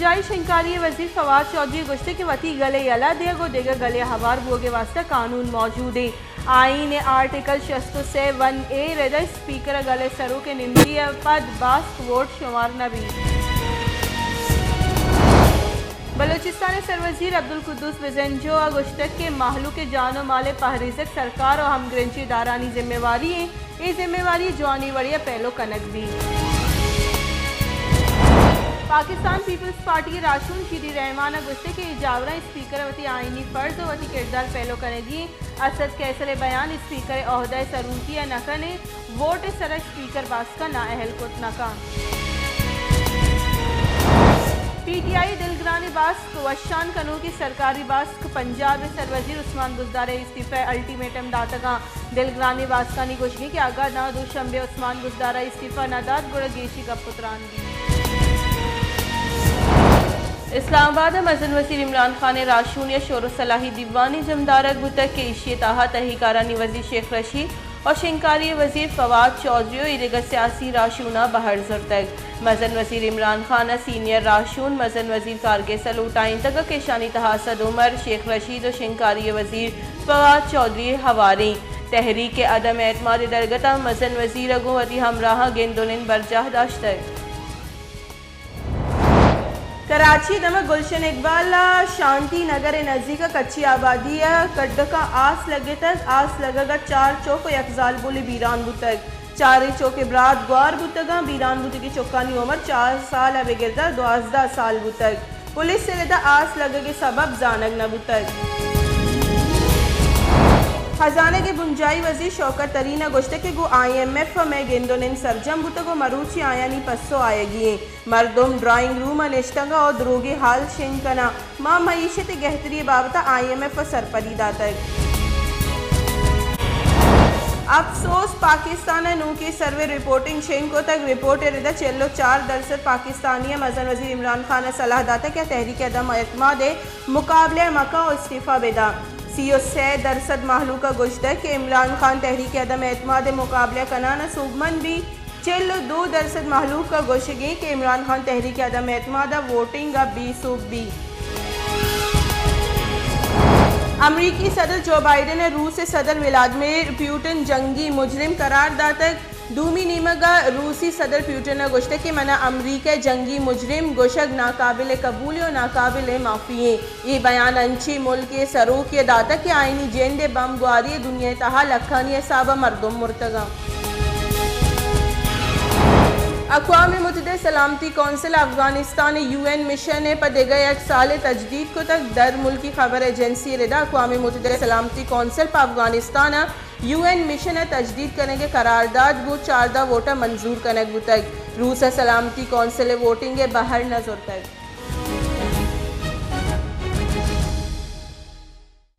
बुंजाई शिंकारी वजीर फवाद चौधरी गुश्ते के वती गले यला दे गो देगा गले हवार बोगे वास्ता कानून मौजूद है। आईन आर्टिकल 601A रेदा स्पीकर गले सरू के निम्बी पद बास्क वोट शुमार नबी। बलूचिस्तान सरवजीर अब्दुल कुद्दूस विजंजो गुश्तक के माहलू के जानो माले पहरिजक सरकार और हमग्रेंची दारानी जिम्मेवारी है। ये जिम्मेवारी जवानी वड़िया पहलो कनक भी। पाकिस्तान पीपल्स पार्टी के राशून शीरी रहमान गुस्से के इजावरा स्पीकर वती आईनी फर्ज वती किरदार पहलो कनेगी। असद कैसले बयान स्पीकर ओहदा सरूतिया नकने वोट सरक स्पीकर बास्का नाअहल कुत नका। पीटीआई दिलग्रानी बास्क वशान कनू की सरकारी बास्क पंजाब सरवजीर उस्मान बुजदार इस्तीफा अल्टीमेटम दातगा। दिलग्रानी बास्का नी गुशगी कि आगा ना दुशंबे उस्मान बुजदार इस्तीफा नदात गुड़ गेशी का पुत्रान दी। इस्लामाबाद मजन वजीर इमरान खान राशून या शोर सलाही दीवानी जमदारत बुतक के इशिय ताहा तहकारानी वजीर शेख रशीद और शिंकारी वजीर फवाद चौधरी इरेगा सियासी राशूना बहर जुर्तक। मजन वजीर इमरान खान सीनियर राशून मजन वजीर कारगे सलूटाइन तक केशानी तहासद उमर शेख रशीद और शिंकारी वजीर फवाद चौधरी हवारी तहरीक अदम एतमाद दरगता मजन वजीर अगुवती हमराह गेंदोनिन बरजाह दाश्तक। कराची नमक गुलशन इकबाल शांति नगर नज़दीक कच्ची आबादी कड्ड का आस लगे तक आस लगेगा 4 चौक यकजाल बोले बीरान बुतक 4 चौक ब्रात ग्वार बुतगा बीरान बुत की चौकानी उम्र 4 साल अब गिरदा 12 साल बुतक पुलिस से लेता आस लगे के सबब जानक न बुतक। खजाने के बुंजाई वजीर शौकत तरीन गुश्ते के गो IMF में गेंदोनिन सरजम बुतगो मरूची आयानी पस्सो आएगी मरदुम ड्राइंग रूम अनिश्तंगा और द्रोगे हाल शिंकना माँ मईशत गहतरी बाबता IMF सरपरी दातक। अफसोस पाकिस्तान नू की सर्वे रिपोर्टिंग शेंको तक रिपोर्ट रिदा चेल्लो 4% पाकिस्तानी मजन वजीर इमरान खान सलाह दाता क्या तहरीक अदम एतमाद मुकाबले मका और इस्तीफा बेदा। CO 6% माहलू का गुश्त है कि इमरान खान तहरीक अदम एतमाद मुकाबले कनाना सूबमन भी चेल्लो 2% माहलू का गोशगी कि इमरान खान तहरीक अदम एतमाद वोटिंग बी। अमरीकी सदर जो बाइडन ने रूस से सदर व्लादिमीर पुतिन जंगी मुजरिम करार दातक दूमी नीमगा रूसी सदर पुतिन ने गुश्ते कि मना अमरीका जंगी मुजरिम गोशग नाकाबिल कबूल और नाकाबिल माफ़ी ये बयान अंची मुल्क के सरूक के दातक के आईनी जेंदे बम गुआरी दुनिया तहा लखानी साबा मरदुम मुर्तगा। अक़वाम मुत्तहिदा सलामती कौंसिल अफगानिस्तान UN मिशन पदेगा 1 साल तजदीद को तक दर मुल्की खबर एजेंसी रिदा अक़वाम मुत्तहिदा सलामती कौंसिल पर अफगानिस्तान UN मिशन तजदीद करने के करारदाद वो 14 वोटा मंजूर करने तक रूस सलामती कौंसिल वोटिंग बाहर नजर तक।